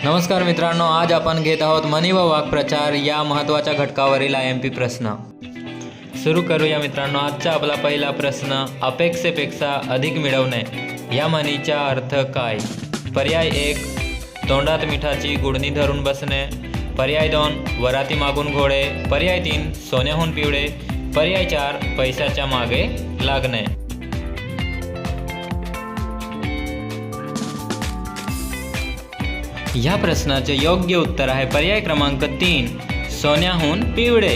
नमस्कार मित्रांनो, आज आपण घेत आहोत मनी व वाक्प्रचार या महत्त्वाच्या घटकावरील IMP प्रश्न. सुरू करूया मित्रांनो. आजचा आपला पहिला प्रश्न, अपेक्षेपेक्षा अधिक मिळवणे या म्हणीचा अर्थ काय? पर्याय 1, तोंडात मिठाची गुडणी धरून बसणे. पर्याय 2, वराती मागून घोडे. पर्याय 3, सोन्याहून पिवळे. पर्याय 4, पैशाच्या मागे लागणे. या प्रश्नाचे योग्य उत्तर आहे पर्याय क्रमांक 3, सोन्याहून पिवळे.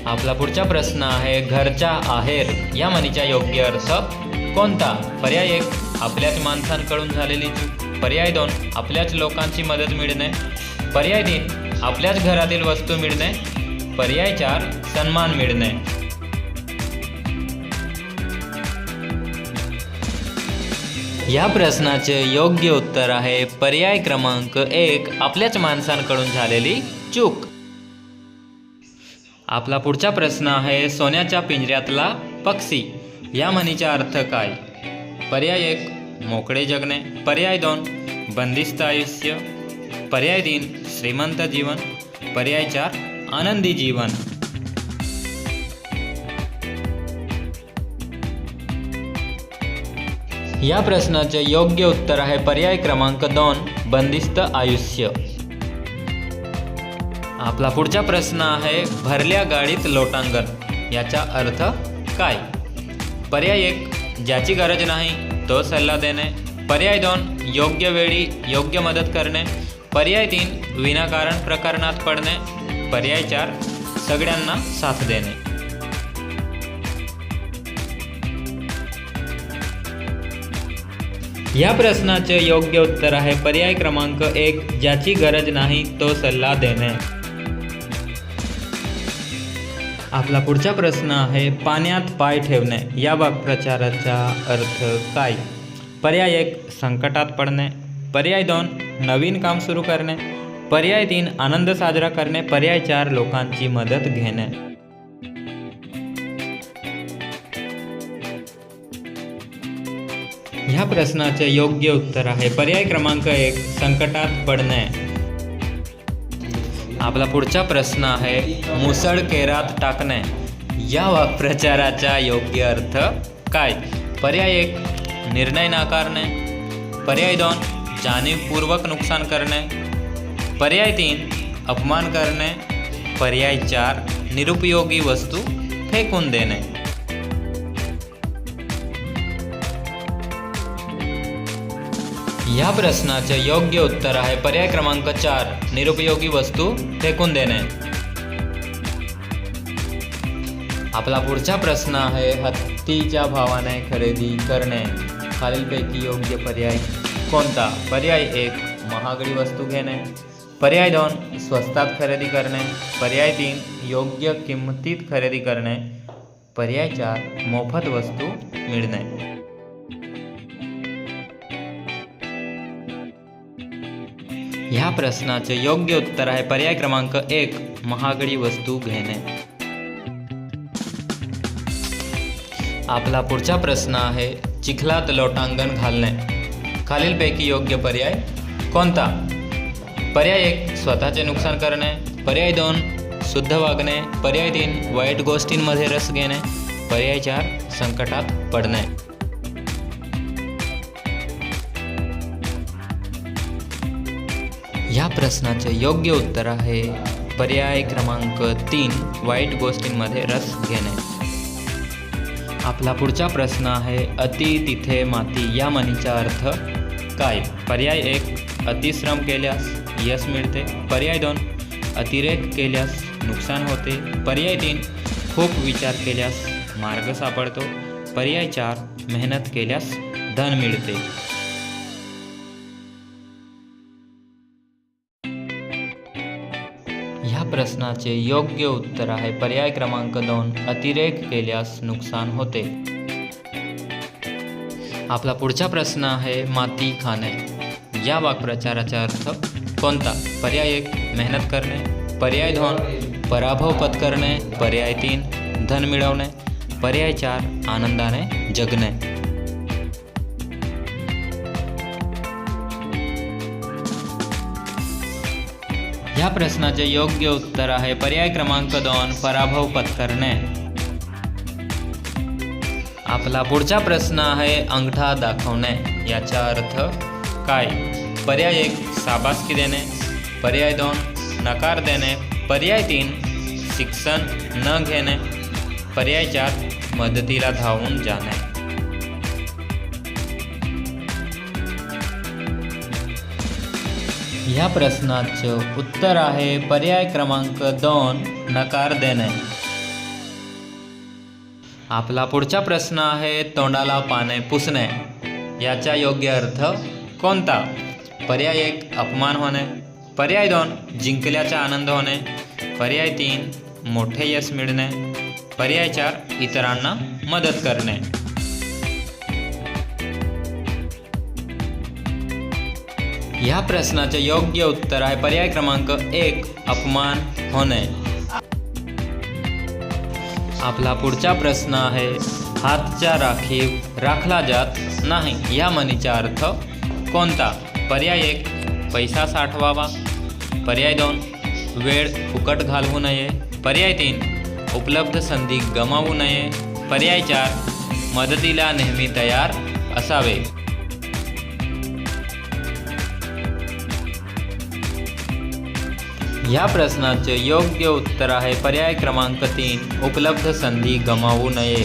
आपला पुढचा प्रश्न आहे, घरचा आहेर या म्हणीचा योग्य अर्थ कोणता? पर्याय 1, आपल्याच माणसांकडून झालेली चूक. पर्याय 2, आपल्याच लोकांची मदत मिळणे. पर्याय 3, आपल्याच घरातील वस्तू मिळणे. पर्याय 4, सन्मान मिळणे. या प्रश्नाचे योग्य उत्तर आहे पर्याय क्रमांक 1, आपल्याच माणसांकडून झालेली चूक. आपला पुढचा प्रश्न आहे, सोन्याच्या पिंजऱ्यातला पक्षी या म्हणीचा अर्थ काय? पर्याय 1, मोकळे जगणे. पर्याय 2, बंदिस्त आयुष्य. पर्याय 3, श्रीमंत जीवन. पर्याय 4, आनंदी जीवन. या प्रश्नाचे योग्य उत्तर आहे पर्याय क्रमांक 2, बंदिस्त आयुष्य. आपला पुढचा प्रश्न आहे, भरल्या गाडीत लोटांगण याचा अर्थ काय? पर्याय 1, ज्याची गरज नाही तो सल्ला देणे. पर्याय 2, योग्य वेळी योग्य मदत करणे. पर्याय 3, विनाकारण प्रकरणात पडणे. पर्याय 4, सगळ्यांना साथ देणे. या प्रश्नाचे योग्य उत्तर आहे पर्याय क्रमांक 1, ज्याची गरज नाही तो सल्ला देणे. आपला पुढचा प्रश्न आहे, पाण्यात पाय ठेवणे या वाक्प्रचाराचा अर्थ काय? पर्याय 1, संकटात पडणे. पर्याय 2, नवीन काम सुरू करणे. पर्याय 3, आनंद साजरा करणे. पर्याय 4, लोकांची मदत घेणे. ह्या प्रश्नाचे योग्य उत्तर आहे पर्याय क्रमांक 1, संकटात पडणे. आपला पुढचा प्रश्न आहे, मुसळकेरात टाकणे या वाक्प्रचाराचा योग्य अर्थ काय? पर्याय 1, निर्णय नाकारणे. पर्याय 2, जाणीवपूर्वक नुकसान करणे. पर्याय 3, अपमान करणे. पर्याय 4, निरुपयोगी वस्तू फेकून देणे. या प्रश्नाचे योग्य उत्तर आहे पर्याय क्रमांक 4, निरुपयोगी वस्तू फेकून देणे. आपला पुढचा प्रश्न आहे, हत्तीच्या भावाने खरेदी करणे. खालीलपैकी योग्य पर्याय कोणता? पर्याय 1, महागडी वस्तू घेणे. पर्याय 2, स्वस्तात खरेदी करणे. पर्याय 3, योग्य किंमतीत खरेदी करणे. पर्याय 4, मोफत वस्तू मिळणे. ह्या प्रश्नाचे योग्य उत्तर आहे पर्याय क्रमांक 1, महागडी वस्तू घेणे. आपला पुढचा प्रश्न आहे, चिखलात लोटांगण घालणे. खालीलपैकी योग्य पर्याय कोणता? पर्याय 1, स्वतःचे नुकसान करणे. पर्याय 2, शुद्ध वागणे. पर्याय 3, वाईट गोष्टींमध्ये रस घेणे. पर्याय 4, संकटात पडणे. या प्रश्नाचे योग्य उत्तर आहे पर्याय क्रमांक 3, वाईट गोष्टींमध्ये रस घेणे. आपला पुढचा प्रश्न आहे, अति तिथे माती या म्हणीचा अर्थ काय? पर्याय 1, अतिश्रम केल्यास यश मिळते. पर्याय 2, अतिरेक केल्यास नुकसान होते. पर्याय 3, खूप विचार केल्यास मार्ग सापडतो. पर्याय 4, मेहनत केल्यास धन मिळते. ह्या प्रश्नाचे योग्य उत्तर आहे पर्याय क्रमांक 2, अतिरेक केल्यास नुकसान होते. आपला पुढचा प्रश्न आहे, माती खाणे या वाक्प्रचाराचा अर्थ कोणता? पर्याय 1, मेहनत करणे. पर्याय 2, पराभव पत्करणे. पर्याय 3, धन मिळवणे. पर्याय 4, आनंदाने जगणे. ह्या प्रश्नाचे योग्य उत्तर आहे पर्याय क्रमांक 2 पराभव पत्करणे. आपला पुढचा प्रश्न आहे अंगठा दाखवणे. याचा अर्थ काय? पर्याय 1 शाबासकी देणे, पर्याय 2 नकार देणे, पर्याय 3 शिक्षण न घेणे, पर्याय 4 मदतीला धावून जाणे. ह्या प्रश्नाचं उत्तर आहे पर्याय क्रमांक 2 नकार देणे. आपला पुढचा प्रश्न आहे तोंडाला पाने पुसणे. याचा योग्य अर्थ कोणता? पर्याय 1 अपमान होणे, पर्याय 2 जिंकल्याचा आनंद होणे, पर्याय 3 मोठे यश मिळणे, पर्याय 4 इतरांना मदत करणे. ह्या प्रश्नाचे योग्य उत्तर आहे पर्याय क्रमांक 1 अपमान होणे. आपला पुढचा प्रश्न आहे हातच्या राखीव राखला जात नाही या म्हणीचा अर्थ कोणता? पर्याय 1 पैसा साठवावा, पर्याय 2 वेळ फुकट घालवू नये, पर्याय 3 उपलब्ध संधी गमावू नये, पर्याय 4 मदतीला नेहमी तयार असावे. ह्या प्रश्नाचे योग्य उत्तर आहे पर्याय क्रमांक 3 उपलब्ध संधी गमावू नये.